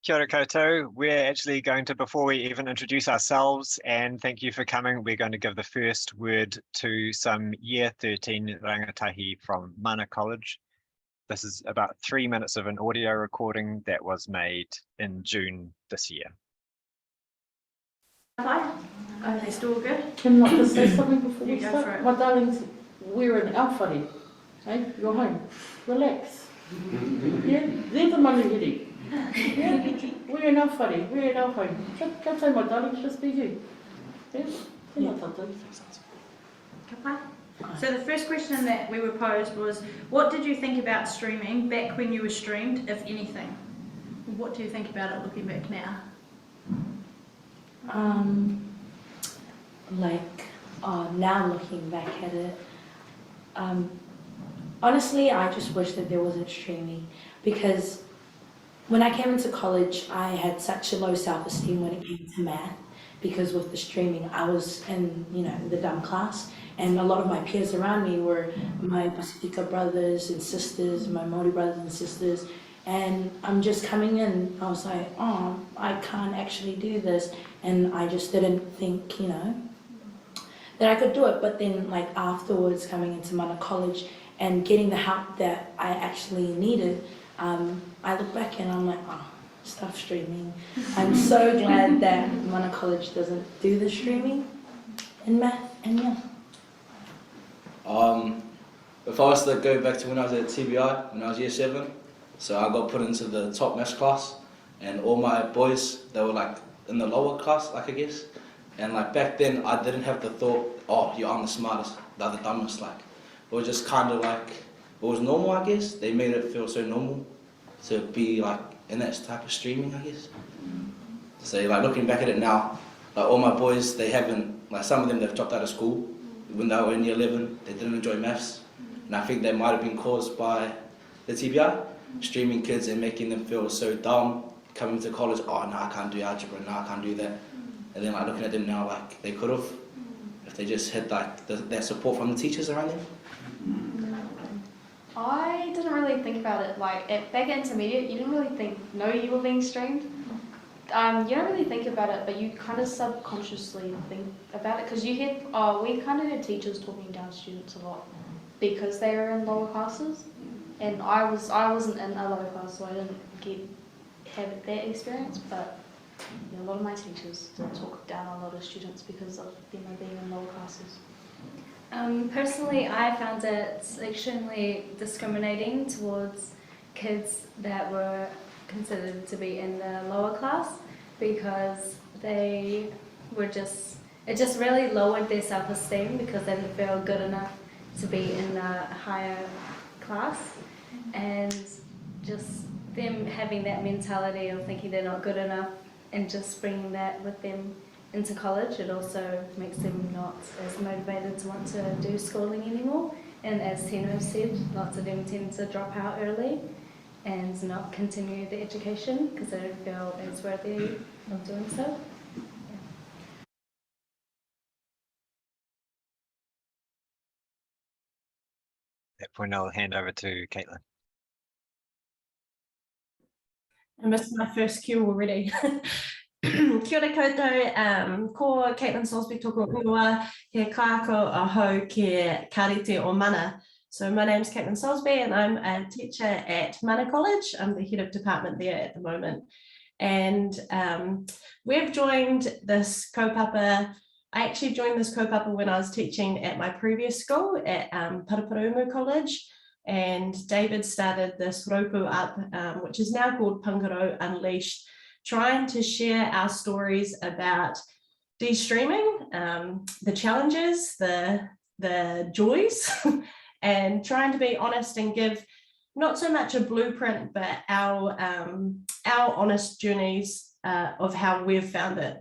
Kia ora koutou. We're actually going to, before we even introduce ourselves, and thank you for coming, we're going to give the first word to some Year 13 rangatahi from Mana College. This is about 3 minutes of an audio recording that was made in June this year. Hi, are they still good? Can I just say something before we You go start? for it. My darlings, we're in our whare. Hey, you're home. Relax. Yeah, they're the manuhiri. Yeah, we're in our whare, we're in our home. Don't say my darlings, just be you. Yeah. So the first question that we were posed was, what did you think about streaming back when you were streamed, if anything? What do you think about it looking back now? Now looking back at it, honestly, I just wish that there wasn't streaming, because when I came into college, I had such a low self-esteem when it came to math, because with the streaming, I was in, the dumb class, and a lot of my peers around me were my Pacifica brothers and sisters, my Māori brothers and sisters, and I'm just coming in, I was like, oh, I can't actually do this, and I just didn't think, that I could do it. But then, afterwards, coming into Mana College and getting the help that I actually needed, I look back and I'm like, oh, stuff streaming. I'm so glad that Mana College doesn't do the streaming in math, and yeah. If I was to go back to when I was at TBI, when I was year 7, so I got put into the top maths class, and all my boys, they were in the lower class, I guess. And back then, I didn't have the thought, oh, I'm the smartest, they're the dumbest. It was just kind of it was normal, I guess. They made it feel so normal to be in that type of streaming, I guess. So looking back at it now, all my boys, they haven't, some of them, they've dropped out of school when they were in year 11, they didn't enjoy maths. And I think that might have been caused by the TBI, streaming kids and making them feel so dumb, coming to college, oh, no, I can't do algebra, no, I can't do that. And then looking at them now, they could have, if they just had that support from the teachers around them. I didn't really think about it. Back at intermediate, you didn't really know you were being streamed. You don't really think about it, but you kind of subconsciously think about it, because we kind of heard teachers talking down students a lot because they were in lower classes, and I wasn't in a lower class, so I didn't have that experience, but a lot of my teachers did talk down on a lot of students because of them being in lower classes. Personally, I found it extremely discriminating towards kids that were considered to be in the lower class, because it just really lowered their self-esteem, because they didn't feel good enough to be in a higher class, and just them having that mentality of thinking they're not good enough and just bringing that with them into college, it also makes them not as motivated to want to do schooling anymore. And as Tino said, lots of them tend to drop out early and not continue the education because they don't feel as worthy of doing so. At that point, I'll hand over to Caitlin. I missed my first cue already. Kia ora koutou, ko Caitlin Salisbury toko ingoa, he kāko ahau ke karite o Mana. So my name's Caitlin Salisbury and I'm a teacher at Mana College. I'm the head of department there at the moment. And we've joined this kaupapa. I actually joined this kaupapa when I was teaching at my previous school at Pāngarau College. And David started this raupu up, which is now called Pāngarau Unleashed, trying to share our stories about de-streaming, the challenges, the joys, and trying to be honest and give not so much a blueprint, but our honest journeys of how we've found it.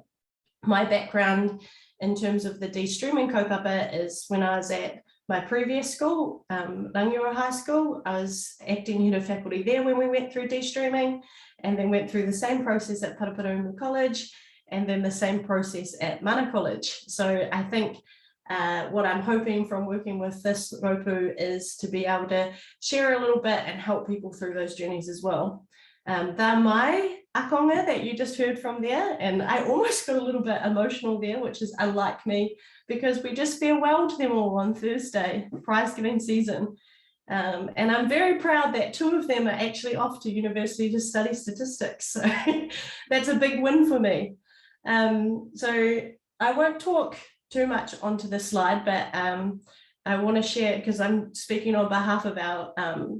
My background in terms of the de-streaming kaupapa is when I was at my previous school, Rangiora High School. I was acting head of faculty there when we went through de-streaming, and then went through the same process at Pāngarau College, and then the same process at Mana College. So I think what I'm hoping from working with this raupu is to be able to share a little bit and help people through those journeys as well. Tā mai, akonga that you just heard from there, and I almost got a little bit emotional there, which is unlike me, because we just farewelled them all on Thursday, prize giving season. And I'm very proud that 2 of them are actually off to university to study statistics. So that's a big win for me. So I won't talk too much onto this slide, but I want to share, because I'm speaking on behalf of our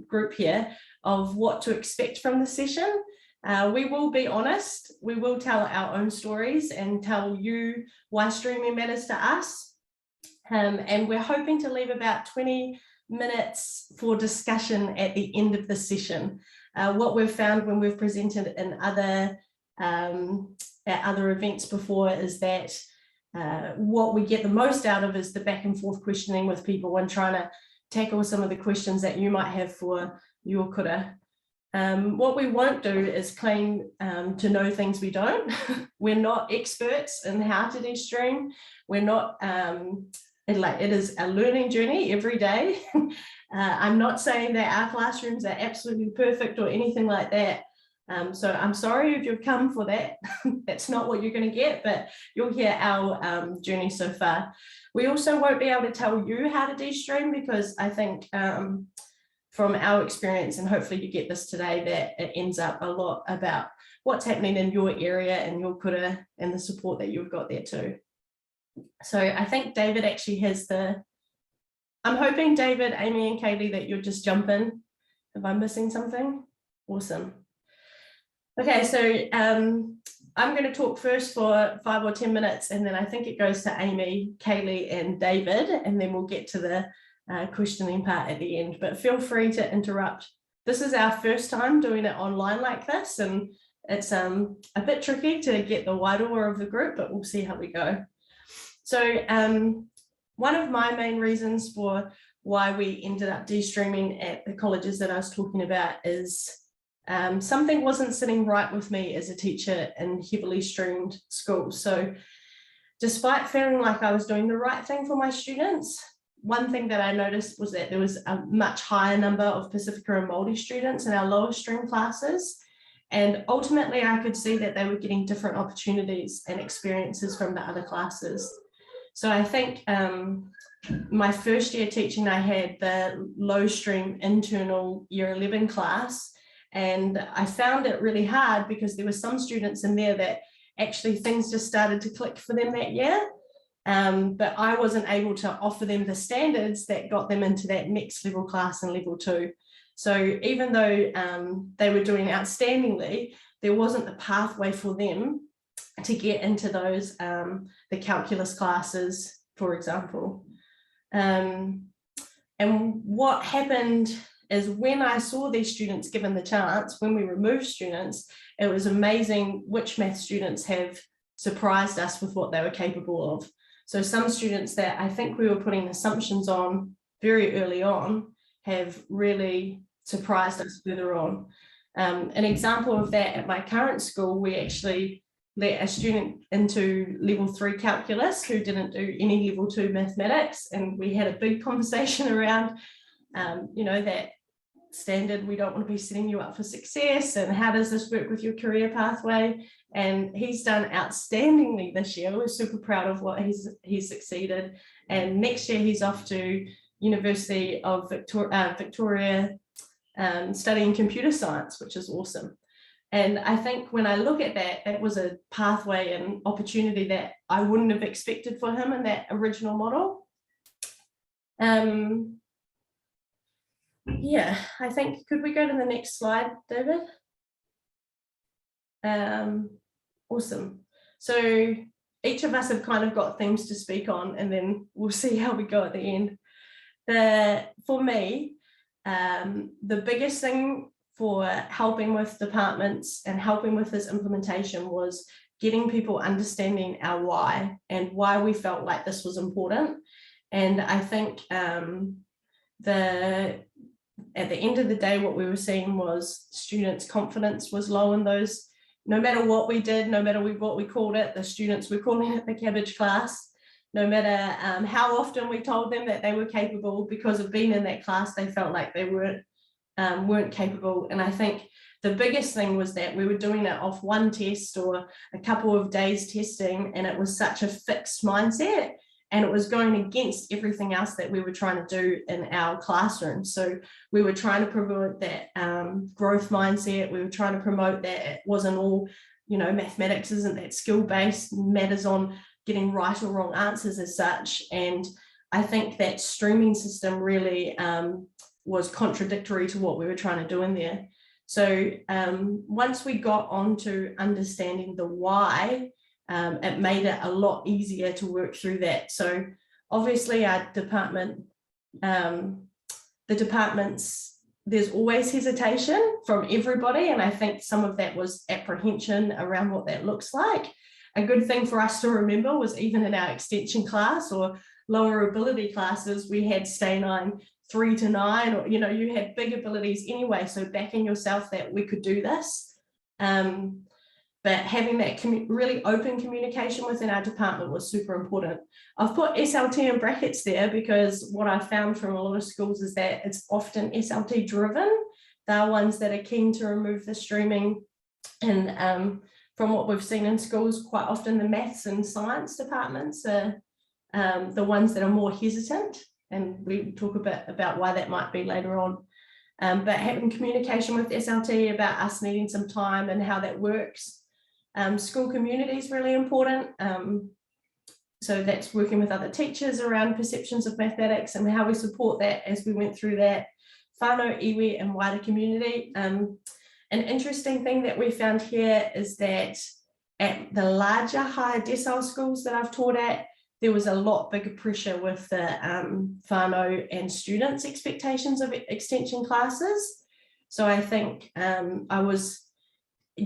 group here, of what to expect from the session. We will be honest, we will tell our own stories and tell you why streaming matters to us. And we're hoping to leave about 20 minutes for discussion at the end of the session. What we've found when we've presented in other at other events before is that what we get the most out of is the back and forth questioning with people and trying to tackle some of the questions that you might have for your kura. What we won't do is claim to know things we don't. We're not experts in how to de-stream. We're not, it is a learning journey every day. I'm not saying that our classrooms are absolutely perfect or anything like that. So I'm sorry if you've come for that. That's not what you're going to get, but you'll hear our journey so far. We also won't be able to tell you how to de-stream, because I think from our experience, and hopefully you get this today, that it ends up a lot about what's happening in your area and your kura and the support that you've got there too. So I think David actually has I'm hoping David, Amy and Kaylee that you'll just jump in if I'm missing something. Awesome. Okay, so I'm going to talk first for 5 or 10 minutes, and then I think it goes to Amy, Kaylee and David, and then we'll get to the questioning part at the end, but feel free to interrupt. This is our first time doing it online like this, and it's a bit tricky to get the wide aura of the group, but we'll see how we go. So one of my main reasons for why we ended up de-streaming at the colleges that I was talking about is something wasn't sitting right with me as a teacher in heavily streamed schools. So despite feeling like I was doing the right thing for my students, one thing that I noticed was that there was a much higher number of Pacifica and Māori students in our lower stream classes. And ultimately, I could see that they were getting different opportunities and experiences from the other classes. So I think my first year teaching, I had the low stream internal year 11 class. And I found it really hard because there were some students in there that actually things just started to click for them that year. But I wasn't able to offer them the standards that got them into that next level class in level 2. So even though they were doing outstandingly, there wasn't a pathway for them to get into those, the calculus classes, for example. And what happened is when I saw these students given the chance, when we removed students, it was amazing which math students have surprised us with what they were capable of. So some students that I think we were putting assumptions on very early on have really surprised us further on. An example of that at my current school, we actually let a student into level 3 calculus who didn't do any level 2 mathematics, and we had a big conversation around that standard, we don't want to be setting you up for success, and how does this work with your career pathway? And he's done outstandingly this year. We're super proud of what he's succeeded, and next year he's off to University of Victoria studying computer science, which is awesome. And I think when I look at that, that was a pathway and opportunity that I wouldn't have expected for him in that original model. Yeah, I think, could we go to the next slide, David? Awesome. So each of us have kind of got themes to speak on, and then we'll see how we go at the end. For me, the biggest thing for helping with departments and helping with this implementation was getting people understanding our why and why we felt like this was important. And I think at the end of the day, what we were seeing was students' confidence was low in those. No matter what we did, no matter what we called it, the students were calling it the cabbage class. No matter how often we told them that they were capable, because of being in that class, they felt like they weren't capable. And I think the biggest thing was that we were doing it off one test or a couple of days testing, and it was such a fixed mindset, and it was going against everything else that we were trying to do in our classroom. So we were trying to promote that growth mindset. We were trying to promote that it wasn't all, you know, mathematics isn't that skill-based, matters on getting right or wrong answers as such. And I think that streaming system really was contradictory to what we were trying to do in there. So once we got on to understanding the why, it made it a lot easier to work through that. So obviously our department, the departments, there's always hesitation from everybody. And I think some of that was apprehension around what that looks like. A good thing for us to remember was even in our extension class or lower ability classes, we had stay 9, 3 to 9, or, you know, you had big abilities anyway. So backing yourself that we could do this. But having that really open communication within our department was super important. I've put SLT in brackets there because what I found from a lot of schools is that it's often SLT driven. They're ones that are keen to remove the streaming. And from what we've seen in schools, quite often the maths and science departments are the ones that are more hesitant. And we talk a bit about why that might be later on. But having communication with SLT about us needing some time and how that works. School community is really important. So that's working with other teachers around perceptions of mathematics and how we support that as we went through that. Whānau, iwi and wider community. An interesting thing that we found here is that at the larger higher decile schools that I've taught at, there was a lot bigger pressure with the whānau and students' expectations of extension classes. So I think I was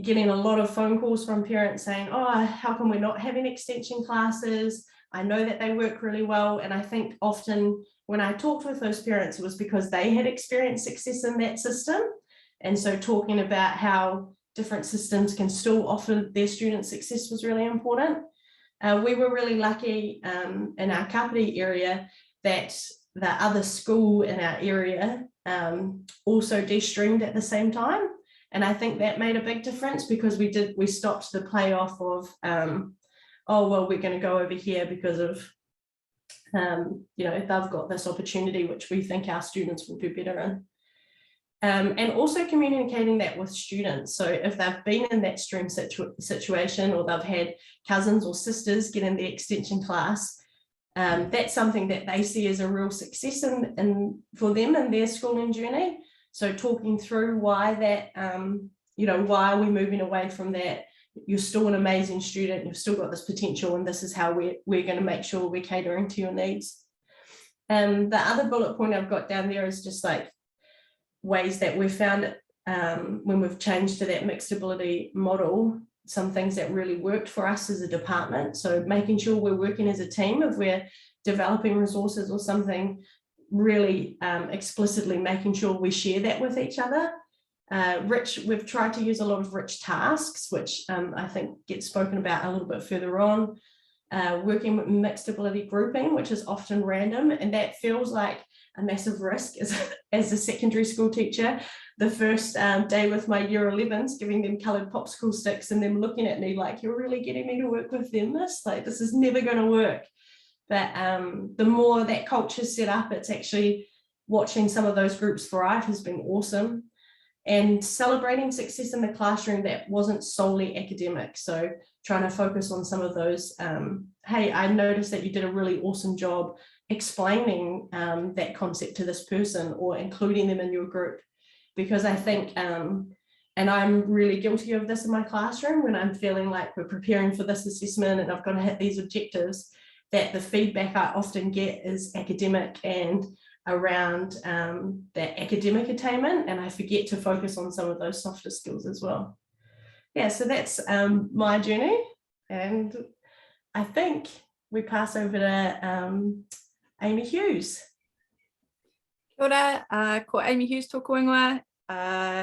getting a lot of phone calls from parents saying, oh, how come we're not having extension classes? I know that they work really well. And I think often when I talked with those parents, it was because they had experienced success in that system. And so talking about how different systems can still offer their students success was really important. We were really lucky in our Kapiti area that the other school in our area also de-streamed at the same time. And I think that made a big difference because we stopped the playoff of, oh, well, we're going to go over here because of, you know, they've got this opportunity, which we think our students will do better in. And also communicating that with students. So if they've been in that stream situation or they've had cousins or sisters get in the extension class, that's something that they see as a real success in for them in their schooling journey. So talking through why that, you know, why are we moving away from that? You're still an amazing student, you've still got this potential, and this is how we're going to make sure we're catering to your needs. The other bullet point I've got down there is just like ways that we've found when we've changed to that mixed ability model, some things that really worked for us as a department. So making sure we're working as a team, if we're developing resources or something, really explicitly making sure we share that with each other. We've tried to use a lot of rich tasks, which I think gets spoken about a little bit further on. Working with mixed ability grouping, which is often random, and that feels like a massive risk as a secondary school teacher. The first day with my year 11s, giving them coloured popsicle sticks and them looking at me like, you're really getting me to work with them, miss? Like, this is never going to work. But the more that culture's set up, it's actually watching some of those groups thrive has been awesome. And celebrating success in the classroom that wasn't solely academic. So trying to focus on some of those, hey, I noticed that you did a really awesome job explaining that concept to this person or including them in your group. Because I think, and I'm really guilty of this in my classroom when I'm feeling like we're preparing for this assessment and I've got to hit these objectives, that the feedback I often get is academic and around that academic attainment, and I forget to focus on some of those softer skills as well. Yeah, so that's my journey, and I think we pass over to Amy Hughes. Kia ora, ko Amy Hughes tōku ingoa,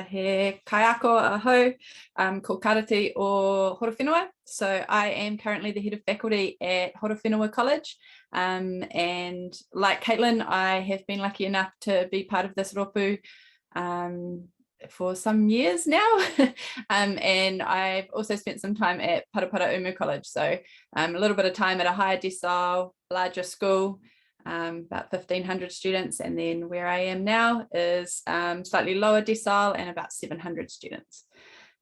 he kaiako ahau, ko karate o Horowhenua. So I am currently the head of faculty at Horowhenua College, and like Caitlin, I have been lucky enough to be part of this ropu for some years now. And I've also spent some time at Pāngarau College. So a little bit of time at a higher decile, larger school, about 1,500 students. And then where I am now is slightly lower decile and about 700 students.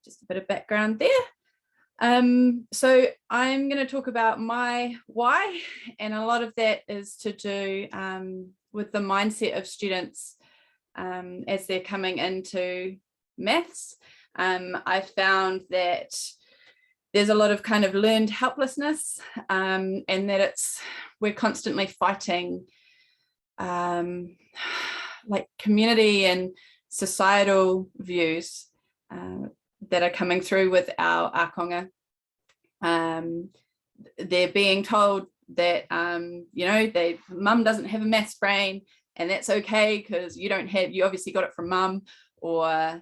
Just a bit of background there. So I'm going to talk about my why, and a lot of that is to do with the mindset of students as they're coming into maths. I found that there's a lot of kind of learned helplessness, and that we're constantly fighting like community and societal views that are coming through with our akonga. They're being told that mum doesn't have a maths brain, and that's okay because you obviously got it from mum, or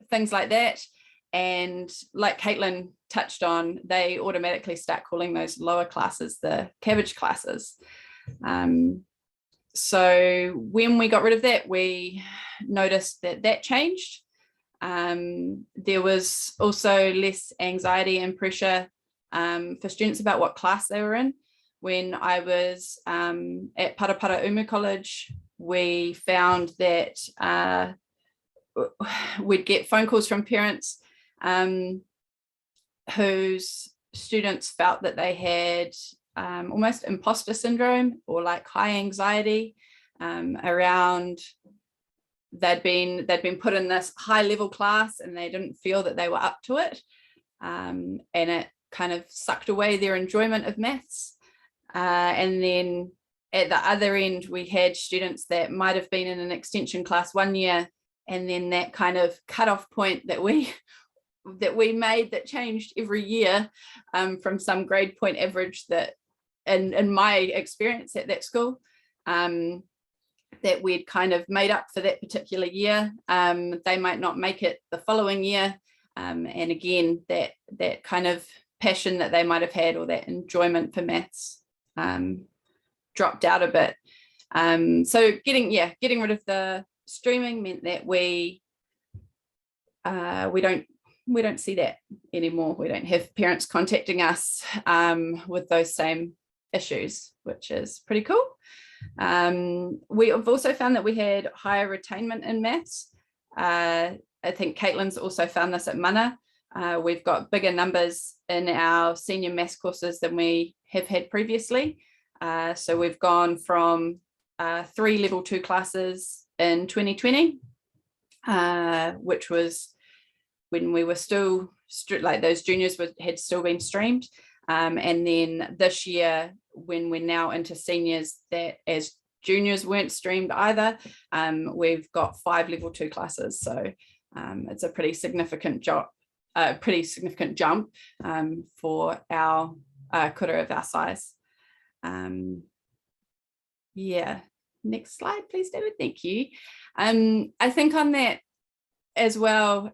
things like that. And like Caitlin touched on, they automatically start calling those lower classes the cabbage classes. So when we got rid of that, we noticed that changed. There was also less anxiety and pressure for students about what class they were in. When I was at Pāngarau College, we found that we'd get phone calls from parents whose students felt that they had almost imposter syndrome, or like high anxiety around they'd been put in this high level class and they didn't feel that they were up to it, and it kind of sucked away their enjoyment of maths. And then at the other end, we had students that might have been in an extension class one year, and then that kind of cutoff point that we made that changed every year from some grade point average that in my experience at that school, that we'd kind of made up for that particular year. They might not make it the following year. And again, that kind of passion that they might have had, or that enjoyment for maths, dropped out a bit. So getting rid of the streaming meant that we don't see that anymore. We don't have parents contacting us with those same issues, which is pretty cool. We have also found that we had higher retainment in maths. I think Caitlin's also found this at Mana. We've got bigger numbers in our senior maths courses than we have had previously. So we've gone from 3 level 2 classes in 2020, which was when we were still like those juniors had still been streamed. And then this year, when we're now into seniors, that as juniors weren't streamed either, we've got 5 level 2 classes. So it's a pretty significant jump for our kura of our size. Yeah, next slide, please, David. Thank you. I think on that as well,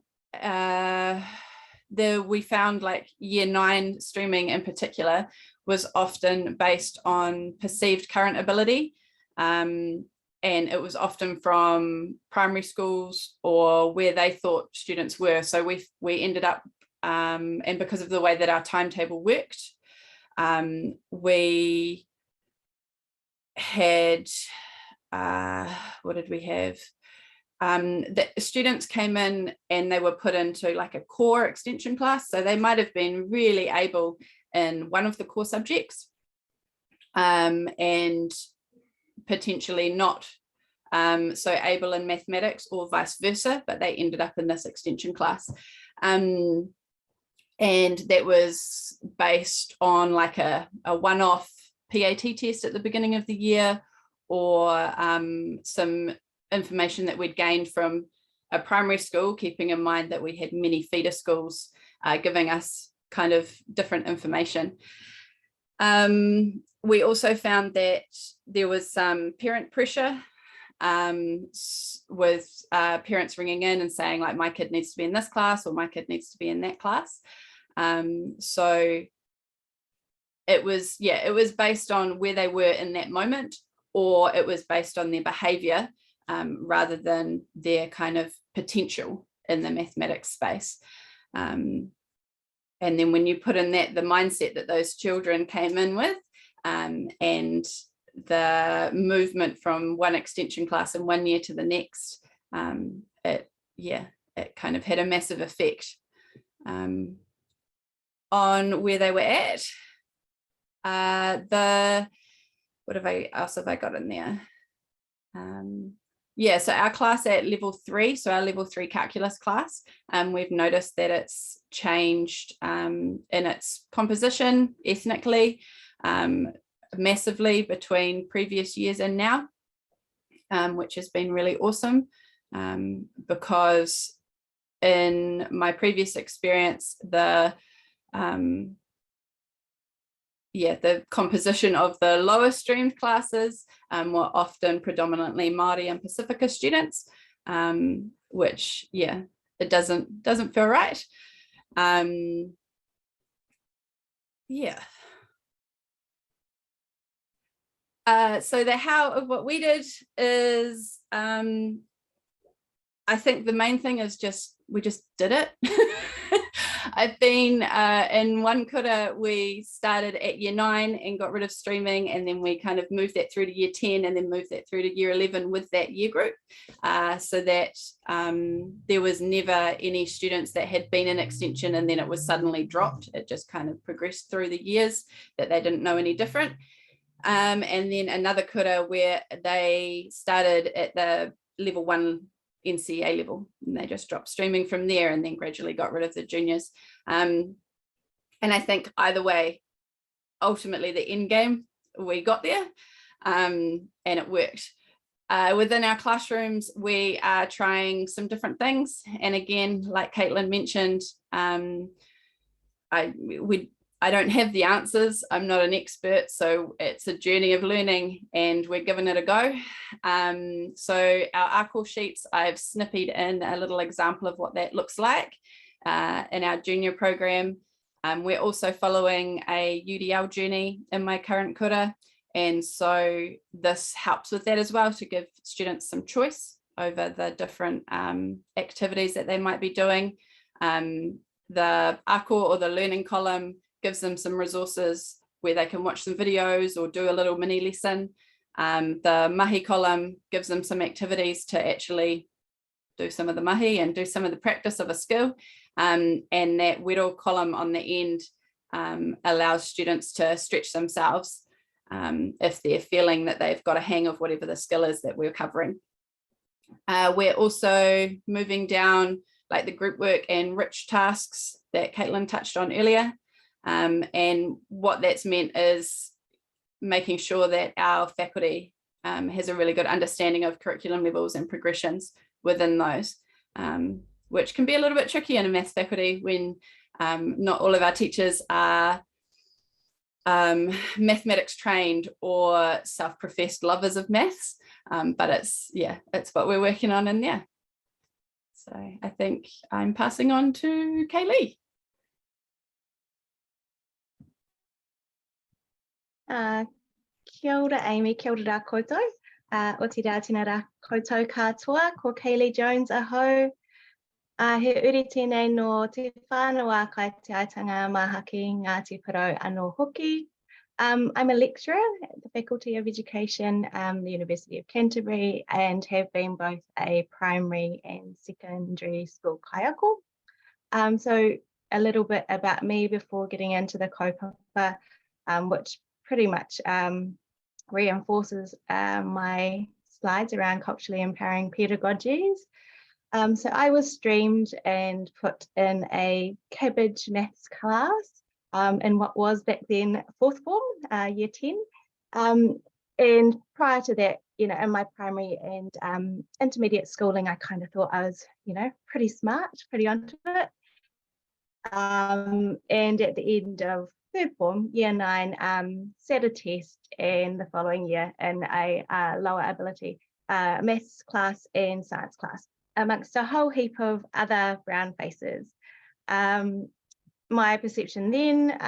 we found like year 9 streaming in particular was often based on perceived current ability, and it was often from primary schools or where they thought students were. So we ended up, and because of the way that our timetable worked, we had what did we have? The students came in and they were put into like a core extension class. So they might have been really able in one of the core subjects, and potentially not so able in mathematics, or vice versa, but they ended up in this extension class. And that was based on like a one-off PAT test at the beginning of the year, or some information that we'd gained from a primary school, keeping in mind that we had many feeder schools giving us kind of different information. We also found that there was some parent pressure with parents ringing in and saying like, my kid needs to be in this class, or my kid needs to be in that class. So it was based on where they were in that moment, or it was based on their behavior, rather than their kind of potential in the mathematics space. And then when you put in that the mindset that those children came in with, and the movement from one extension class in 1 year to the next, it kind of had a massive effect on where they were at. What else have I got in there? So our class at level 3, so our level 3 calculus class, we've noticed that it's changed in its composition ethnically massively between previous years and now, which has been really awesome, because in my previous experience, the composition of the lower streamed classes were often predominantly Māori and Pacifica students, which it doesn't feel right. So the how of what we did is, I think the main thing is we just did it. I've been in one kura, we started at year 9 and got rid of streaming, and then we kind of moved that through to year 10 and then moved that through to year 11 with that year group, so that there was never any students that had been in extension and then it was suddenly dropped. It just kind of progressed through the years that they didn't know any different. And then another kura where they started at the level 1 NCEA level, and they just dropped streaming from there and then gradually got rid of the juniors. And I think either way, ultimately the end game, we got there, and it worked. Within our classrooms, we are trying some different things. And again, like Caitlin mentioned, I don't have the answers. I'm not an expert, so it's a journey of learning and we're giving it a go. So our ARCOR sheets, I've snippied in a little example of what that looks like in our junior program. We're also following a UDL journey in my current kura, and so this helps with that as well, to give students some choice over the different activities that they might be doing. The ARCOR, or the learning column, gives them some resources where they can watch some videos or do a little mini lesson. The mahi column gives them some activities to actually do some of the mahi and do some of the practice of a skill. And that wero column on the end allows students to stretch themselves if they're feeling that they've got a hang of whatever the skill is that we're covering. We're also moving down like the group work and rich tasks that Caitlin touched on earlier. And what that's meant is making sure that our faculty has a really good understanding of curriculum levels and progressions within those, which can be a little bit tricky in a maths faculty when not all of our teachers are mathematics trained or self-professed lovers of maths, but it's what we're working on in there. So I think I'm passing on to Kaylee. Kia ora Amy, kia ora rā koutou. O te rā tēnā rā koutou katoa, ko Kaylee Jones ahau. He uri tēnei no te whānau kai te aitanga mahaki Ngāti Porou anō hoki. I'm a lecturer at the Faculty of Education, the University of Canterbury, and have been both a primary and secondary school kaiako. So a little bit about me before getting into the kaupapa, which pretty much reinforces my slides around culturally empowering pedagogies. So I was streamed and put in a cabbage maths class in what was back then 4th form, year 10. And prior to that, in my primary and intermediate schooling, I kind of thought I was, pretty smart, pretty onto it. And at the end of 3rd form, year 9, set a test, and the following year in a lower ability maths class and science class, amongst a whole heap of other brown faces. My perception then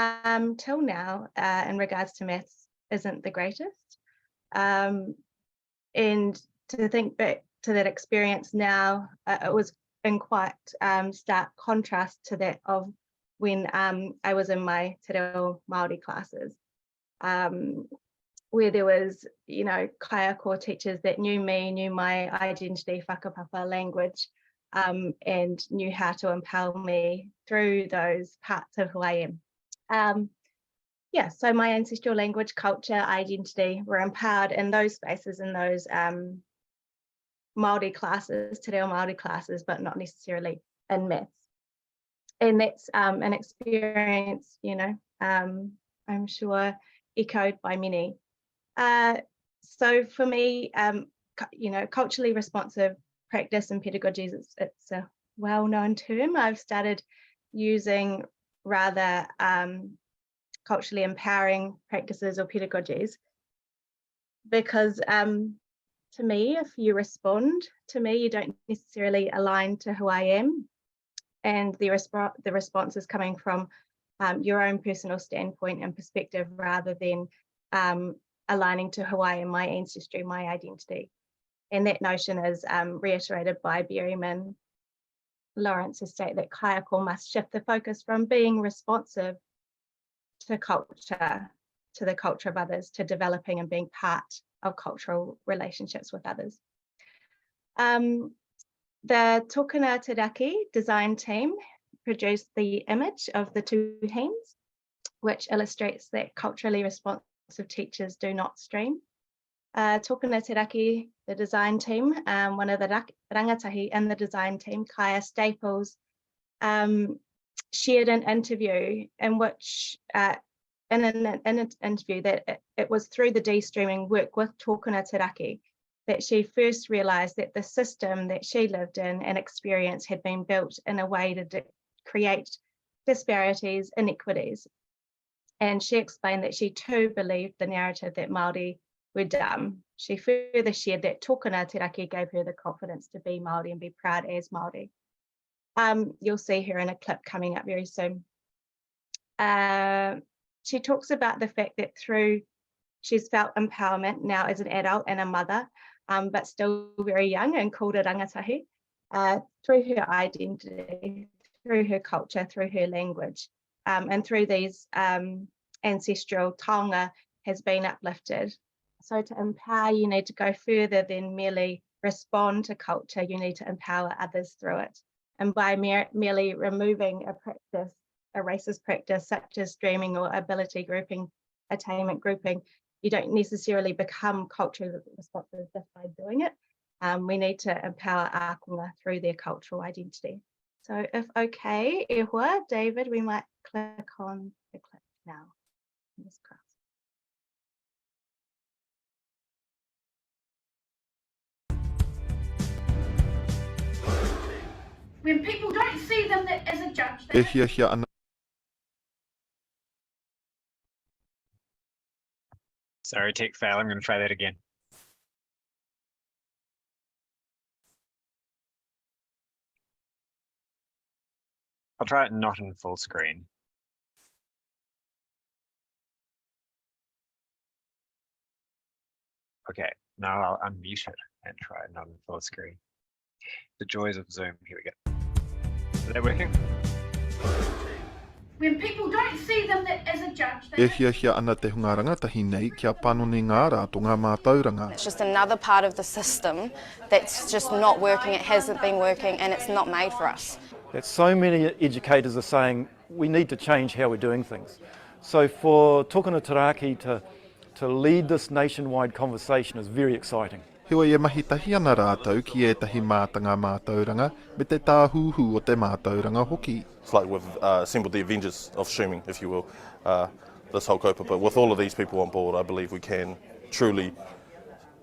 till now in regards to maths isn't the greatest. And to think back to that experience now, it was in quite stark contrast to that of when I was in my te reo Māori classes, where there was, you know, kaiako teachers that knew me, knew my identity, whakapapa language, and knew how to empower me through those parts of who I am. Yeah, so my ancestral language, culture, identity were empowered in those spaces, in those Māori classes, te reo Māori classes, but not necessarily in maths. And that's an experience, you know, I'm sure echoed by many. So for me, you know, culturally responsive practice and pedagogies, it's a well-known term. I've started using rather culturally empowering practices or pedagogies because to me, if you respond to me, you don't necessarily align to who I am, and the response is coming from your own personal standpoint and perspective rather than aligning to who I am, my ancestry, my identity. And that notion is reiterated by Berryman Lawrence, who state that kaiako must shift the focus from being responsive to culture, to the culture of others, to developing and being part of cultural relationships with others. The Tokana Teraki design team produced the image of the two hens, which illustrates that culturally responsive teachers do not stream. Tokana Teraki, the design team, one of the rangatahi in the design team, Kaya Staples, shared an interview in which, in an interview that it was through the de-streaming work with Tokana Teraki that she first realised that the system that she lived in and experienced had been built in a way to create disparities, inequities. And she explained that she too believed the narrative that Māori were dumb. She further shared that Tokana Teraki gave her the confidence to be Māori and be proud as Māori. You'll see her in a clip coming up very soon. She talks about the fact that she's felt empowerment now as an adult and a mother, but still very young and called a rangatahi, through her identity, through her culture, through her language, and through these ancestral taonga has been uplifted. So to empower, you need to go further than merely respond to culture, you need to empower others through it. And by merely removing a practice, a racist practice such as streaming or ability grouping, attainment grouping, you don't necessarily become culturally responsive just by doing it. We need to empower ākonga through their cultural identity. So if okay, Ehua, David, we might click on the clip now. When people don't see them as a judge, Sorry, tech fail. I'm going to try that again. I'll try it not in full screen. Okay, now I'll unmute it and try it not in full screen. The joys of Zoom. Here we go. Is that working? when people don't see them as a judge, ana te hunga rangatahi nei kia panoni ngā rātou ngā mātauranga. It's just another part of the system that's just not working, it hasn't been working, and it's not made for us. That so many educators are saying we need to change how we're doing things. So for Tokana Teraki to lead this nationwide conversation is very exciting. Hewa e mahi tahi ana rātou ki e tahi mātanga mātauranga me te tāhuhu o te mātauranga hoki. It's like we've assembled the Avengers of streaming, if you will, this whole kaupapa. With all of these people on board, I believe we can truly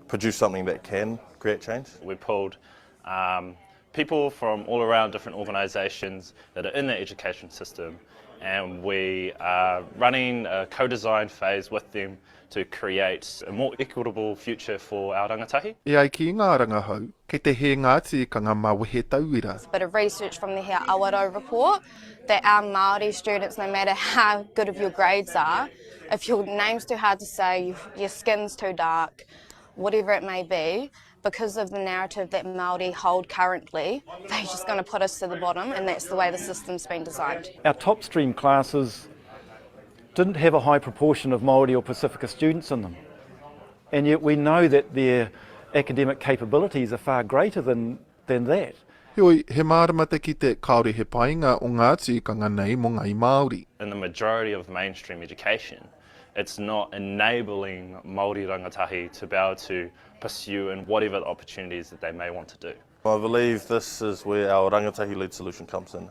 produce something that can create change. We pulled people from all around different organisations that are in the education system, and we are running a co-design phase with them to create a more equitable future for our rangatahi. E ai ki ngā rangahau, kei te he ngāti ka ngā mawehe tauira. A bit of research from the He Awaro report that our Māori students, no matter how good of your grades are, if your name's too hard to say, your skin's too dark, whatever it may be, because of the narrative that Māori hold currently, they're just going to put us to the bottom, and that's the way the system's been designed. Our top stream classes didn't have a high proportion of Māori or Pacifica students in them. And yet we know that their academic capabilities are far greater than that. Heoi, he māramata ki te kaore he painga o ngā tikanga nei mo ngai Māori. In the majority of mainstream education, it's not enabling Māori rangatahi to be able to pursue in whatever opportunities that they may want to do. I believe this is where our rangatahi-led solution comes in.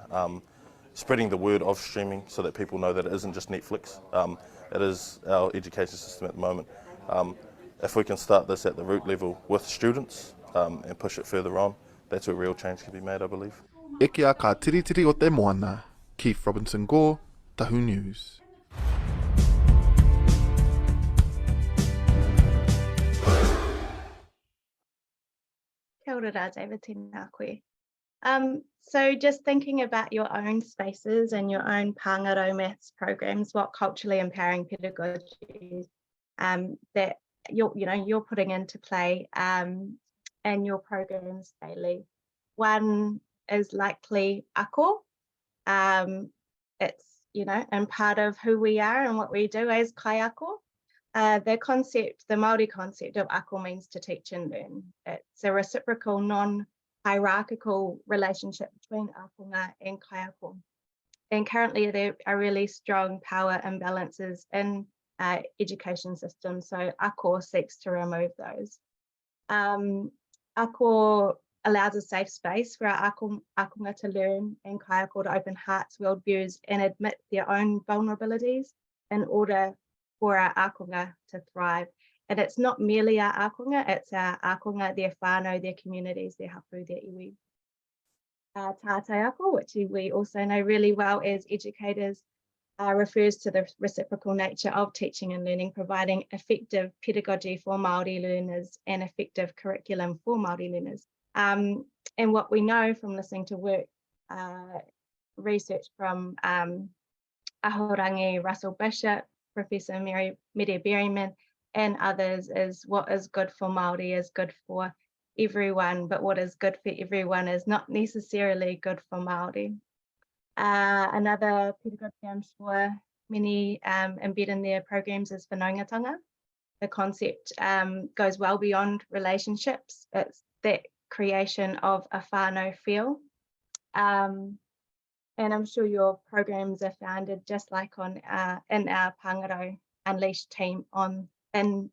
Spreading the word of streaming so that people know that it isn't just Netflix. It is our education system at the moment. If we can start this at the root level with students and push it further on, that's where real change can be made, I believe. E kia ka tiritiri o te moana, Keith Robinson Gore, Tahu News. Kia ora rā, David, tēnā koe. So just thinking about your own spaces and your own Pāngarau maths programs, what culturally empowering pedagogy that you're putting into play and your programs daily. One is likely ako. It's, and part of who we are and what we do as kai ako. The Māori concept of ako means to teach and learn. It's a reciprocal, non-hierarchical relationship between akonga and kai ako. And currently there are really strong power imbalances in education systems, so ako seeks to remove those. Ako allows a safe space for our akonga to learn and kai ako to open hearts, worldviews and admit their own vulnerabilities in order for our akonga to thrive. And it's not merely our akonga, it's our akonga, their whānau, their communities, their hapu, their iwi. Tātai ako, which we also know really well as educators, refers to the reciprocal nature of teaching and learning, providing effective pedagogy for Māori learners and effective curriculum for Māori learners. And what we know from listening to work, research from Ahorangi, Russell Bishop, Professor Mary Berryman and others is what is good for Māori is good for everyone, but what is good for everyone is not necessarily good for Māori. Another pedagogy I'm sure many embed in their programs is whanaungatanga. The concept goes well beyond relationships. It's that creation of a whānau feel. And I'm sure your programs are founded just like in our Pāngarau Unleashed team in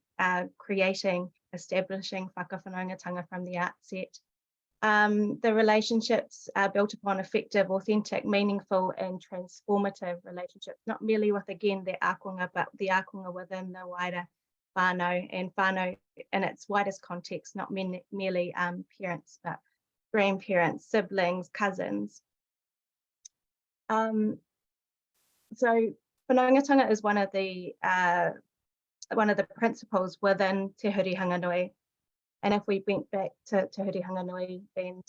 establishing whakawhanaungatanga from the outset. The relationships are built upon effective, authentic, meaningful and transformative relationships, not merely with, again, the akonga, but the akonga within the wider whānau, and whānau in its widest context, not merely parents, but grandparents, siblings, cousins. So whanaungatanga is one of the principles within Te Huri Hanganui. And if we went back to Te Huri Hanganui and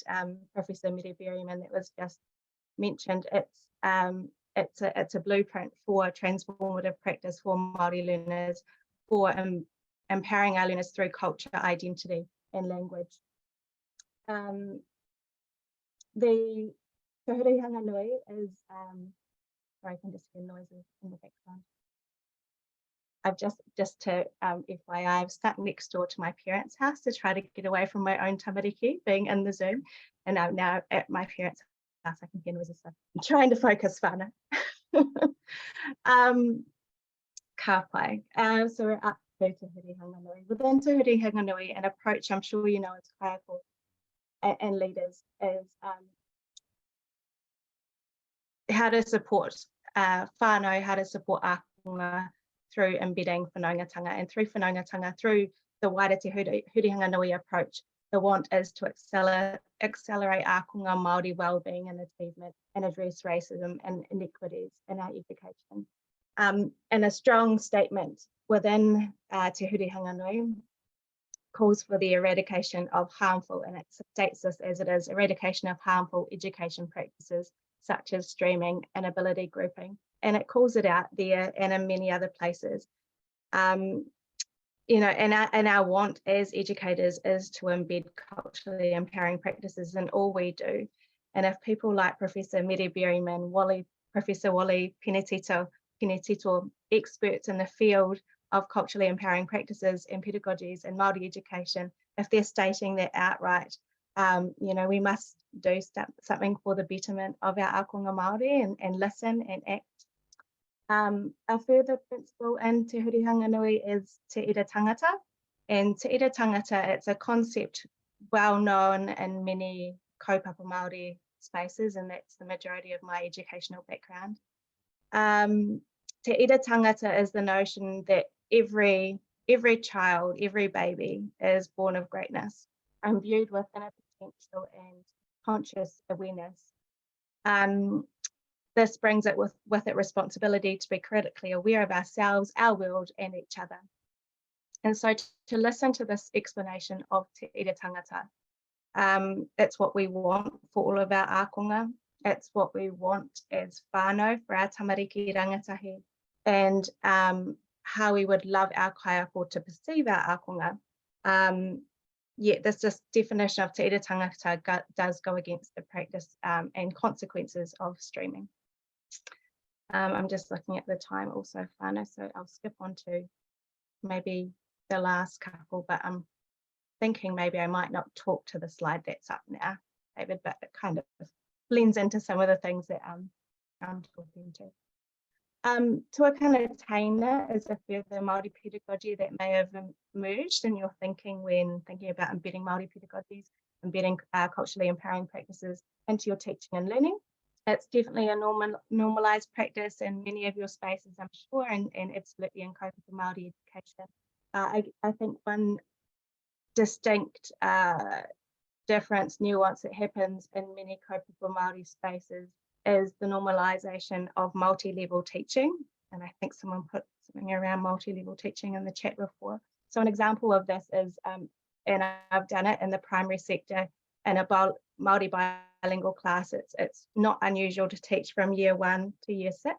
Professor Mary Berryman that was just mentioned, it's a blueprint for transformative practice for Māori learners, for empowering our learners through culture, identity and language. The Te Huri Hanganui is, sorry, I can just hear noises in the background. I've just to FYI, I've stuck next door to my parents' house to try to get away from my own tamariki being in the Zoom. And I'm now at my parents' house, I can hear noises. So I'm trying to focus whānau. Ka pai. So we're up to Te Huri Hanganui. Within Te Huri Hanganui, an approach I'm sure you know as kaiako and leaders is how to support whānau, how to support akonga through embedding whanaungatanga, and through whanaungatanga, through the wider Te Huri Hanganui approach. The want is to accelerate akonga Māori wellbeing and achievement and address racism and inequities in our education. And a strong statement within Te Huri Hanganui calls for the eradication of harmful, and it states this as it is, eradication of harmful education practices such as streaming and ability grouping. And it calls it out there and in many other places. you know, and our want as educators is to embed culturally empowering practices in all we do. And if people like Professor Mere Berryman, Professor Wally Penetito, experts in the field of culturally empowering practices and pedagogies in Māori education, if they're stating that outright, you know, we must do something for the betterment of our akonga Māori and listen and act. A further principle in Te Huri Hanganui is Te Ira Tangata. And Te Ira Tangata, it's a concept well known in many kaupapa Māori spaces, and that's the majority of my educational background. Te Ira Tangata is the notion that every child, every baby is born of greatness and viewed with inner potential and conscious awareness. This brings it with it responsibility to be critically aware of ourselves, our world, and each other. And so to listen to this explanation of Te Ira Tangata, it's what we want for all of our akonga. It's what we want as whānau for our tamariki rangatahi, and how we would love our kaiako to perceive our akonga. Yet this definition of Te Ira Tangata does go against the practice and consequences of streaming. I'm just looking at the time also, whānau, so I'll skip on to maybe the last couple, but I'm thinking maybe I might not talk to the slide that's up now, David, but it kind of blends into some of the things that I'm talking to. Tuakana Taina is a further Māori pedagogy that may have emerged in your thinking when thinking about embedding Māori pedagogies, embedding culturally empowering practices into your teaching and learning. It's definitely a normalised practice in many of your spaces, I'm sure, and absolutely in kaupapa Māori education. I think one distinct difference, nuance that happens in many kaupapa Māori spaces is the normalisation of multi-level teaching. And I think someone put something around multi-level teaching in the chat before. So an example of this is, and I've done it in the primary sector, in a Māori bilingual class, it's not unusual to teach from year 1 to year 6.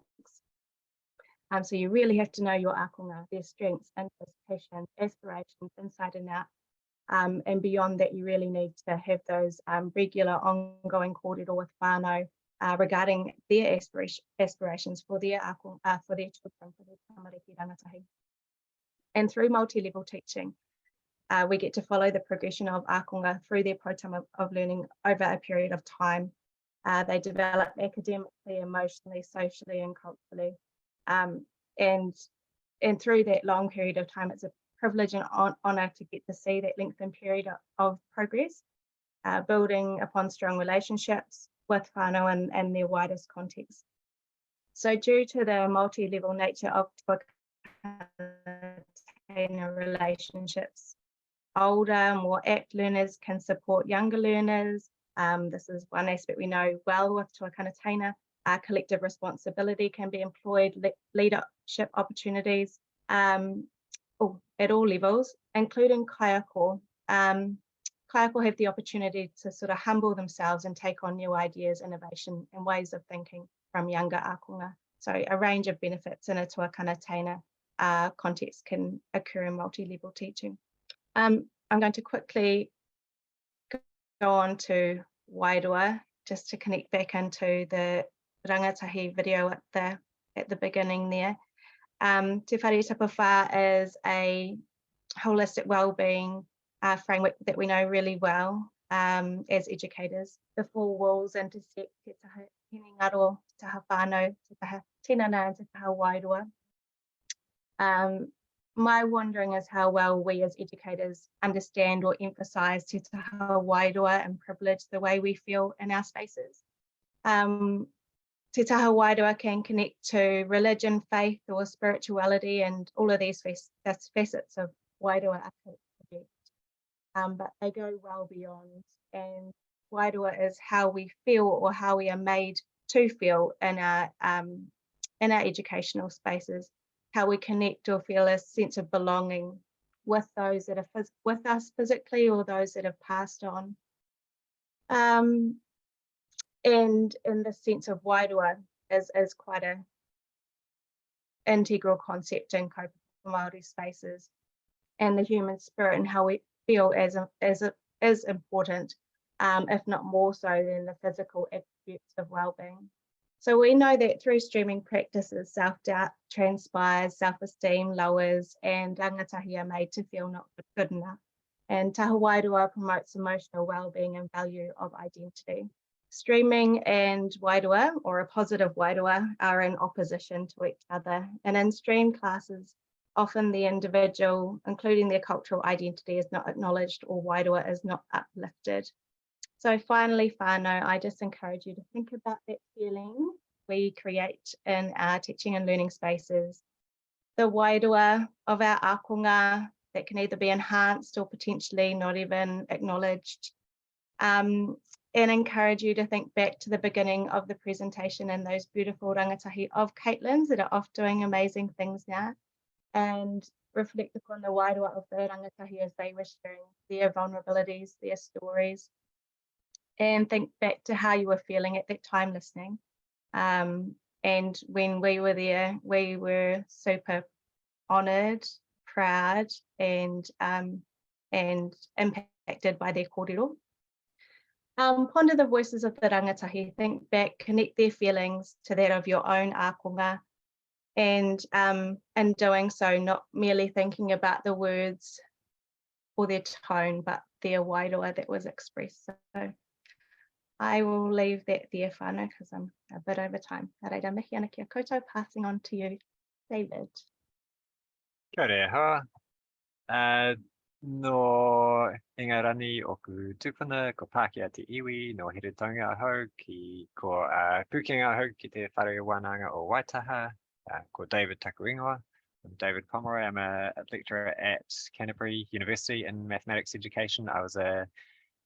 So you really have to know your akonga, their strengths, anticipations, aspirations, inside and out. And beyond that, you really need to have those regular ongoing kōrero with whānau regarding their aspirations for their akonga, for their children, for their tamariki rangatahi. And through multi-level teaching, we get to follow the progression of akonga through their program of learning over a period of time. They develop academically, emotionally, socially, and culturally. And through that long period of time, it's a privilege and honour to get to see that lengthened period of progress, building upon strong relationships with whānau and their widest context. So due to the multi-level nature of relationships, older, more apt learners can support younger learners. This is one aspect we know well with tuakana taina. Collective responsibility can be employed, leadership opportunities at all levels, including kaiako. Kaiako have the opportunity to sort of humble themselves and take on new ideas, innovation, and ways of thinking from younger akonga. So a range of benefits in a tuakana taina context can occur in multi-level teaching. I'm going to quickly go on to wairua, just to connect back into the rangatahi video at the beginning there. Te Whare Tapawha is a holistic wellbeing framework that we know really well as educators. The 4 walls intersect te taha hinengaro, te taha whānau, te taha tinana, and te taha wairua. My wondering is how well we as educators understand or emphasise te taha wairua and privilege the way we feel in our spaces. Te taha wairua can connect to religion, faith, or spirituality, and all of these facets of wairua are but they go well beyond. And wairua is how we feel or how we are made to feel in our educational spaces, how we connect or feel a sense of belonging with those that are with us physically or those that have passed on. And in the sense of wairua is quite an integral concept in kaupapa Māori spaces. and the human spirit and how we feel is important, if not more so than the physical attributes of well-being. So we know that through streaming practices, self-doubt transpires, self-esteem lowers, and rangatahi are made to feel not good enough. And taha wairua promotes emotional well-being and value of identity. Streaming and wairua, or a positive wairua, are in opposition to each other. And in stream classes, often the individual, including their cultural identity, is not acknowledged or wairua is not uplifted. So finally, whānau, I just encourage you to think about that feeling we create in our teaching and learning spaces. The wairua of our akonga that can either be enhanced or potentially not even acknowledged. And encourage you to think back to the beginning of the presentation and those beautiful rangatahi of Caitlin's that are off doing amazing things now, and reflect upon the wairua of the rangatahi as they were sharing their vulnerabilities, their stories, and think back to how you were feeling at that time listening. And when we were there, we were super honoured, proud, and impacted by their kōrero. Ponder the voices of the rangatahi, think back, connect their feelings to that of your own akonga, and in doing so, not merely thinking about the words or their tone, but their wairua that was expressed. So I will leave that there, whānau, because I'm a bit over time. Nā reira, mihi ana kia koutou, passing on to you, David. Kia ora hoa. No ingarani oku tupuna ko Pākehā te iwi no Heretonga ahau ki ko Pukenga ahau ki te whare wānanga o Waitaha, ko David Takuingoa. I'm David Pomeroy. I'm a lecturer at Canterbury University in mathematics education. I was a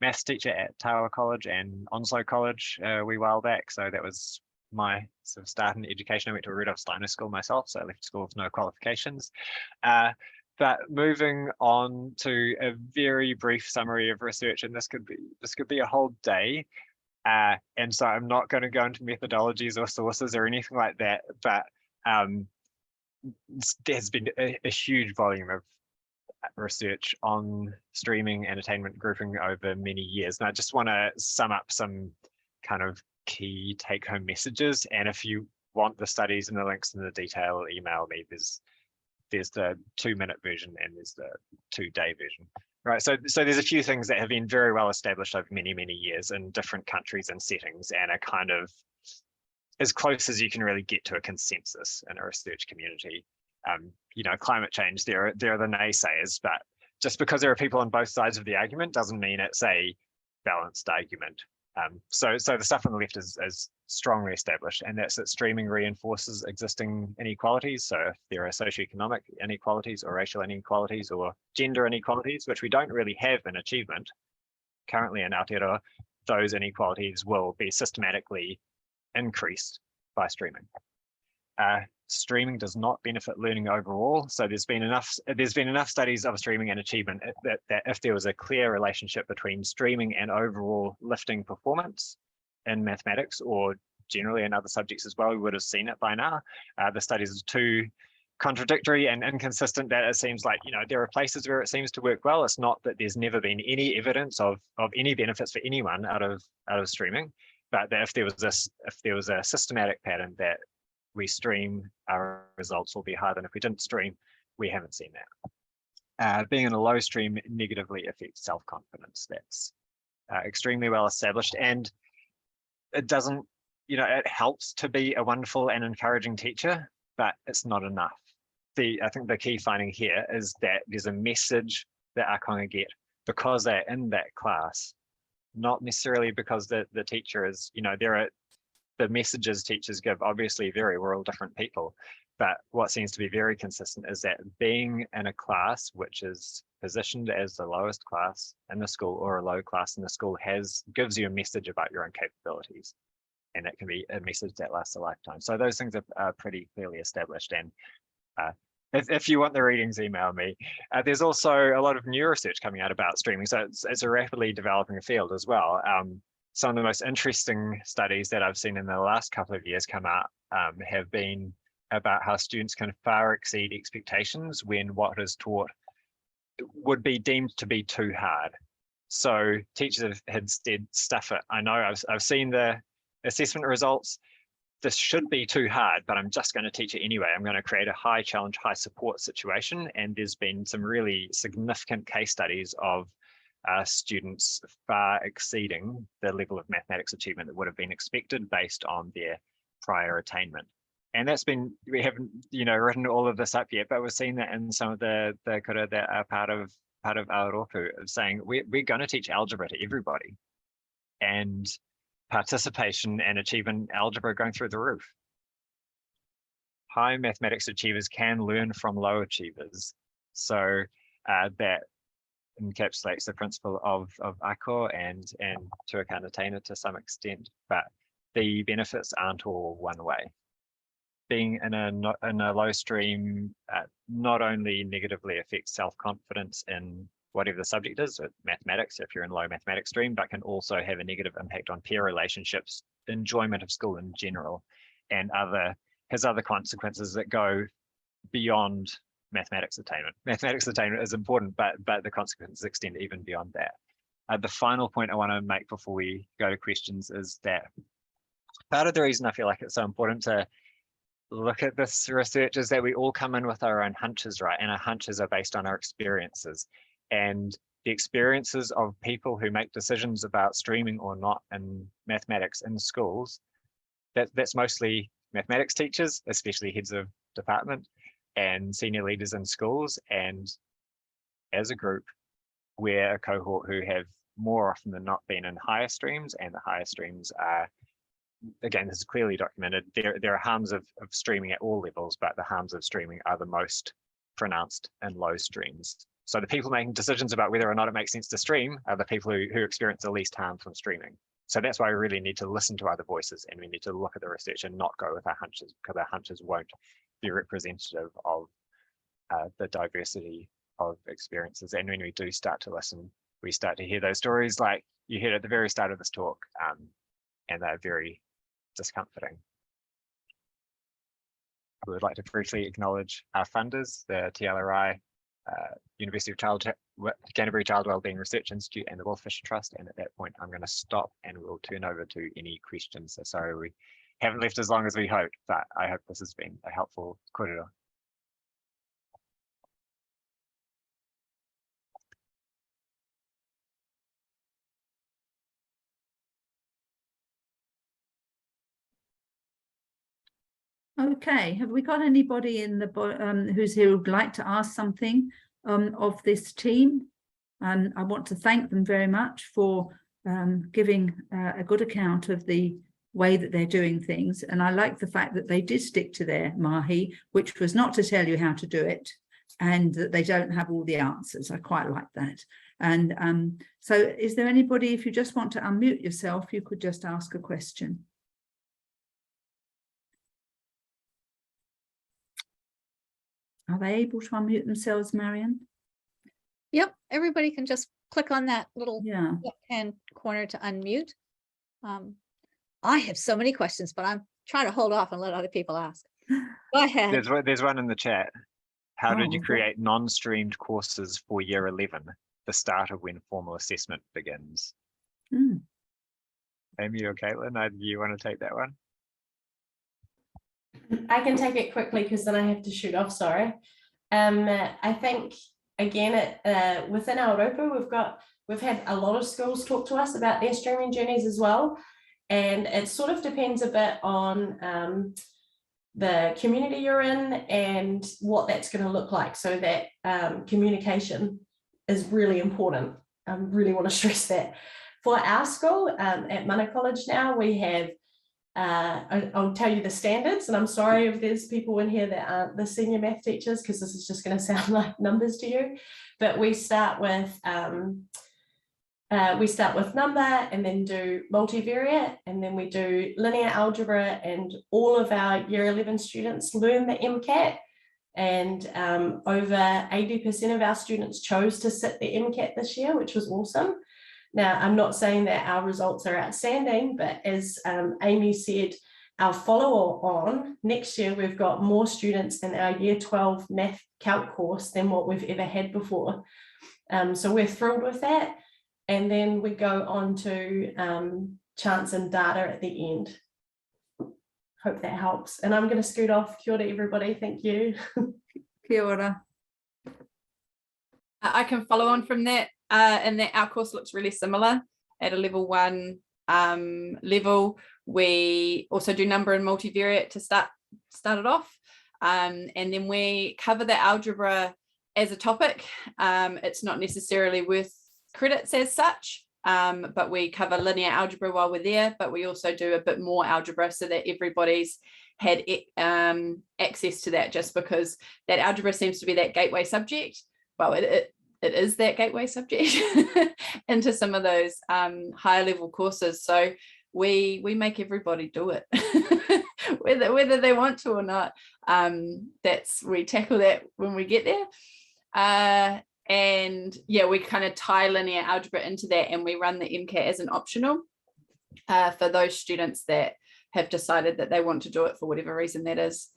maths teacher at Tawa College and Onslow College a wee while back, so that was my sort of start in education. I went to a Rudolf Steiner school myself, so I left school with no qualifications. But moving on to a very brief summary of research, and this could be a whole day, and so I'm not going to go into methodologies or sources or anything like that. But there's been a huge volume of research on streaming and attainment grouping over many years, and I just want to sum up some kind of key take-home messages. And if you want the studies and the links and the detail, email me. There's the 2-minute version and there's the 2-day version, right? So there's a few things that have been very well established over many, many years in different countries and settings, and are kind of as close as you can really get to a consensus in a research community. You know, climate change, there are the naysayers, but just because there are people on both sides of the argument doesn't mean it's a balanced argument. So the stuff on the left is strongly established, and that's that streaming reinforces existing inequalities. So if there are socioeconomic inequalities or racial inequalities or gender inequalities, which we don't really have in achievement currently in Aotearoa, those inequalities will be systematically increased by streaming. Streaming does not benefit learning overall. So there's been enough studies of streaming and achievement that if there was a clear relationship between streaming and overall lifting performance in mathematics, or generally in other subjects as well, we would have seen it by now. The studies are too contradictory and inconsistent that it seems like, you know, there are places where it seems to work well. It's not that there's never been any evidence of any benefits for anyone out of streaming, but that if there was a systematic pattern that we stream, our results will be higher than if we didn't stream. We haven't seen that. Being in a low stream negatively affects self-confidence. That's extremely well established, and it doesn't, you know, it helps to be a wonderful and encouraging teacher, but it's not enough. I think the key finding here is that there's a message that akonga get because they're in that class, not necessarily because the teacher is, you know, the messages teachers give obviously vary, we're all different people, but what seems to be very consistent is that being in a class which is positioned as the lowest class in the school or a low class in the school gives you a message about your own capabilities, and that can be a message that lasts a lifetime. So those things are pretty clearly established, and if you want the readings, email me. There's also a lot of new research coming out about streaming, so it's a rapidly developing field as well. Some of the most interesting studies that I've seen in the last couple of years come out have been about how students can far exceed expectations when what is taught would be deemed to be too hard. So teachers had said, stuff it. I know I've seen the assessment results. This should be too hard, but I'm just going to teach it anyway. I'm going to create a high challenge, high support situation. And there's been some really significant case studies of students far exceeding the level of mathematics achievement that would have been expected based on their prior attainment. And that's been, we haven't, written all of this up yet, but we've seen that in some of the kura that are part of Aotearoa, of saying we're going to teach algebra to everybody. And participation and achievement in algebra going through the roof. High mathematics achievers can learn from low achievers. So that encapsulates the principle of ako and tuakana taina to some extent, but the benefits aren't all one way. Being in a low stream not only negatively affects self-confidence in whatever the subject is, mathematics, if you're in low mathematics stream, but can also have a negative impact on peer relationships, enjoyment of school in general, and has other consequences that go beyond mathematics attainment. Mathematics attainment is important, but the consequences extend even beyond that. The final point I want to make before we go to questions is that part of the reason I feel like it's so important to look at this research is that we all come in with our own hunches, right? And our hunches are based on our experiences. And the experiences of people who make decisions about streaming or not in mathematics in schools, that's mostly mathematics teachers, especially heads of department and senior leaders in schools. And as a group, we're a cohort who have more often than not been in higher streams, and the higher streams are, again, this is clearly documented. There are harms of streaming at all levels, but the harms of streaming are the most pronounced in low streams. So the people making decisions about whether or not it makes sense to stream are the people who experience the least harm from streaming. So that's why we really need to listen to other voices, and we need to look at the research and not go with our hunches, because our hunches won't be representative of the diversity of experiences. And when we do start to listen, we start to hear those stories like you heard at the very start of this talk, and they're very discomforting. We would like to briefly acknowledge our funders, the TLRI, University of Canterbury Child Wellbeing Research Institute, and the Wolffish Trust. And at that point, I'm going to stop and we'll turn over to any questions. So sorry we haven't left as long as we hoped, but I hope this has been a helpful korero. Okay, have we got anybody in the who's here who'd like to ask something of this team? And I want to thank them very much for giving a good account of the way that they're doing things. And I like the fact that they did stick to their mahi, which was not to tell you how to do it, and that they don't have all the answers. I quite like that. And so is there anybody, if you just want to unmute yourself, you could just ask a question. Are they able to unmute themselves, Marion? Yep, everybody can just click on that little left-hand corner to unmute. I have so many questions, but I'm trying to hold off and let other people ask. Go ahead. There's one in the chat. How did you create non-streamed courses for year 11, the start of when formal assessment begins? Amy or Caitlin, do you want to take that one? I can take it quickly because then I have to shoot off, sorry. I think, again, within Aotearoa, we've had a lot of schools talk to us about their streaming journeys as well. And it sort of depends a bit on the community you're in and what that's going to look like. So that communication is really important. I really want to stress that. For our school at Mana College now, we have I'll tell you the standards, and I'm sorry if there's people in here that aren't the senior math teachers, because this is just going to sound like numbers to you, but we start with number, and then do multivariate, and then we do linear algebra, and all of our year 11 students learn the MCAT, and over 80% of our students chose to sit the MCAT this year, which was awesome. Now, I'm not saying that our results are outstanding, but as Amy said, our follow-on next year, we've got more students in our year 12 math calc course than what we've ever had before. So we're thrilled with that. And then we go on to chance and data at the end. Hope that helps. And I'm going to scoot off. Kia ora, everybody. Thank you. Kia ora. I can follow on from that, and that our course looks really similar at a level 1 level. We also do number and multivariate to start it off, and then we cover the algebra as a topic. It's not necessarily worth credits as such, but we cover linear algebra while we're there, but we also do a bit more algebra so that everybody's had access to that, just because that algebra seems to be that gateway subject. Well, it is that gateway subject into some of those higher level courses. So we make everybody do it, whether they want to or not. We tackle that when we get there. And yeah, we kind of tie linear algebra into that, and we run the MCAT as an optional for those students that have decided that they want to do it for whatever reason that is.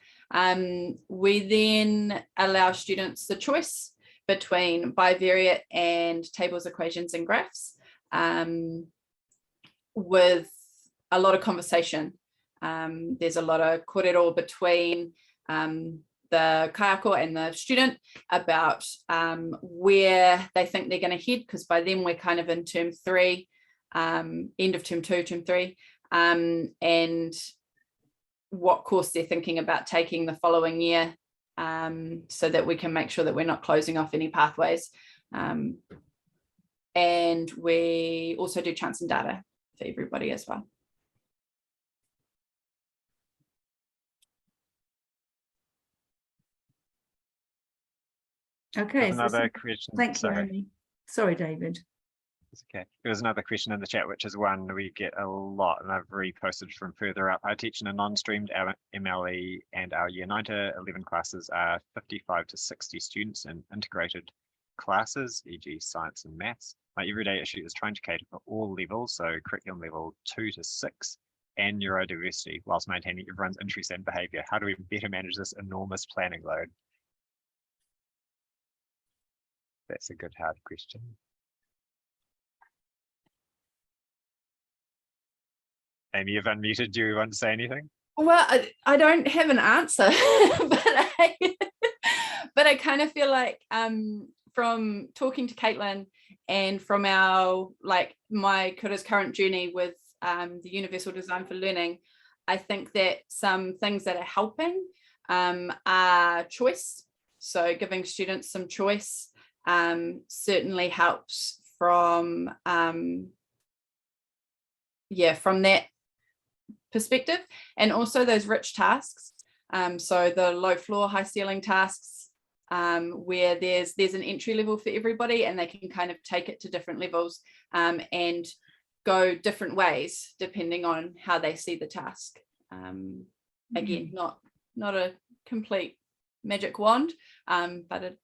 We then allow students the choice between bivariate and tables, equations, and graphs, with a lot of conversation. There's a lot of kōrero between the kaiako and the student about where they think they're going to head, because by then we're kind of in term 3, end of term 2, term 3, and what course they're thinking about taking the following year, so that we can make sure that we're not closing off any pathways. And we also do chance and data for everybody as well. Okay. Another question. Thank you, Amy. Sorry, David. It's okay. There was another question in the chat, which is one we get a lot, and I've reposted from further up. I teach in a non-streamed MLE, and our year 9 to 11 classes are 55 to 60 students in integrated classes, e.g. science and maths. My everyday issue is trying to cater for all levels, so curriculum level 2 to 6, and neurodiversity, whilst maintaining everyone's interest and behaviour. How do we better manage this enormous planning load? That's a good hard question. Amy, you've unmuted. Do you want to say anything? Well, I don't have an answer, but I kind of feel like from talking to Caitlin and from my Kura's current journey with the Universal Design for Learning, I think that some things that are helping are choice. So giving students some choice certainly helps from that perspective, and also those rich tasks. So the low floor, high ceiling tasks, where there's an entry level for everybody, and they can kind of take it to different levels and go different ways depending on how they see the task. Again, not a complete magic wand, but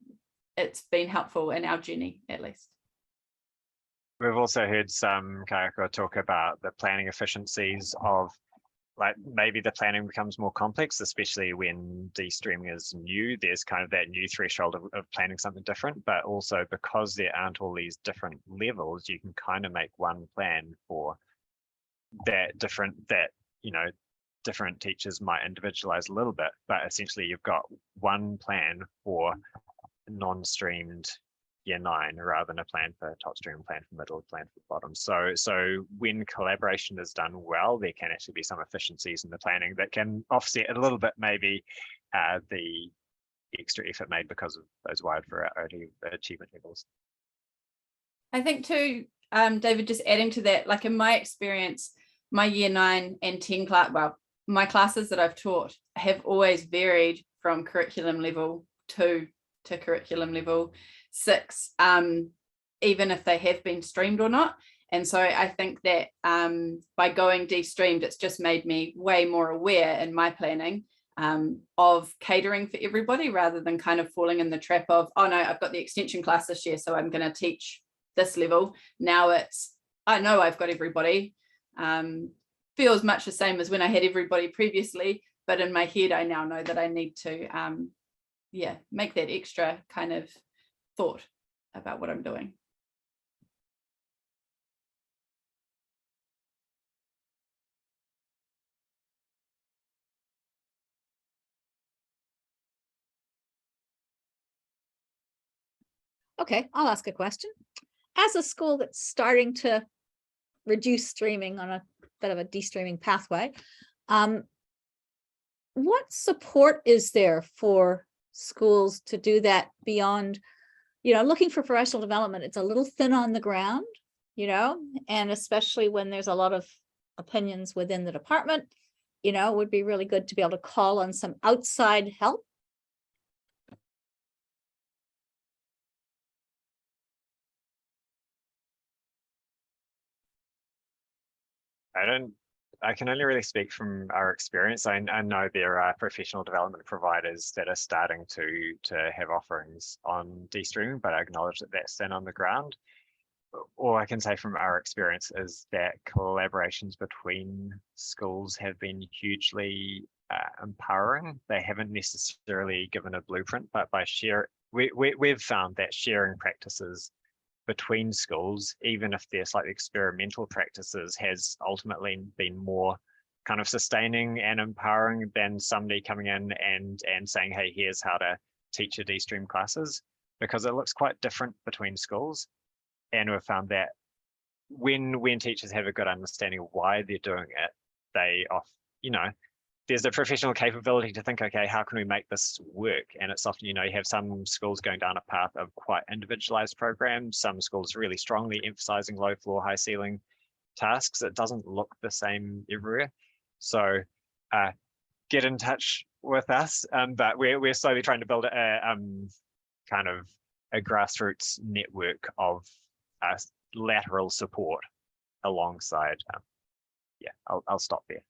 it's been helpful in our journey, at least. We've also heard some kaiako talk about the planning efficiencies of, like, maybe the planning becomes more complex, especially when de-streaming is new. There's kind of that new threshold of planning something different, but also because there aren't all these different levels, you can kind of make one plan for different teachers might individualize a little bit, but essentially you've got one plan for non-streamed year 9 rather than a plan for top stream, plan for middle, plan for bottom. So when collaboration is done well, there can actually be some efficiencies in the planning that can offset a little bit maybe the extra effort made because of those wide variety of achievement levels. I think too, David, just adding to that, like in my experience, my year 9 and 10 class, well, my classes that I've taught have always varied from curriculum level 2 to curriculum level 6, even if they have been streamed or not. And so I think that by going de-streamed, it's just made me way more aware in my planning of catering for everybody, rather than kind of falling in the trap of, oh no, I've got the extension class this year, so I'm going to teach this level. Now it's, I know I've got everybody. Feels much the same as when I had everybody previously, but in my head, I now know that I need to make that extra kind of thought about what I'm doing. Okay, I'll ask a question. As a school that's starting to reduce streaming on a bit of a de-streaming pathway, what support is there for schools to do that beyond, looking for professional development? It's a little thin on the ground, and especially when there's a lot of opinions within the department, it would be really good to be able to call on some outside help. I can only really speak from our experience. I know there are professional development providers that are starting to have offerings on de-streaming, but I acknowledge that that's thin on the ground. All I can say from our experience is that collaborations between schools have been hugely empowering. They haven't necessarily given a blueprint, but by we've found that sharing practices between schools, even if they're slightly experimental practices, has ultimately been more kind of sustaining and empowering than somebody coming in and saying, hey, here's how to teach your de-stream classes, because it looks quite different between schools. And we've found that when teachers have a good understanding of why they're doing it, they there's a professional capability to think, okay, how can we make this work? And it's often, you have some schools going down a path of quite individualized programs, some schools really strongly emphasizing low floor, high ceiling tasks. It doesn't look the same everywhere. So get in touch with us, but we're slowly trying to build a kind of a grassroots network of lateral support alongside. Yeah, I'll stop there.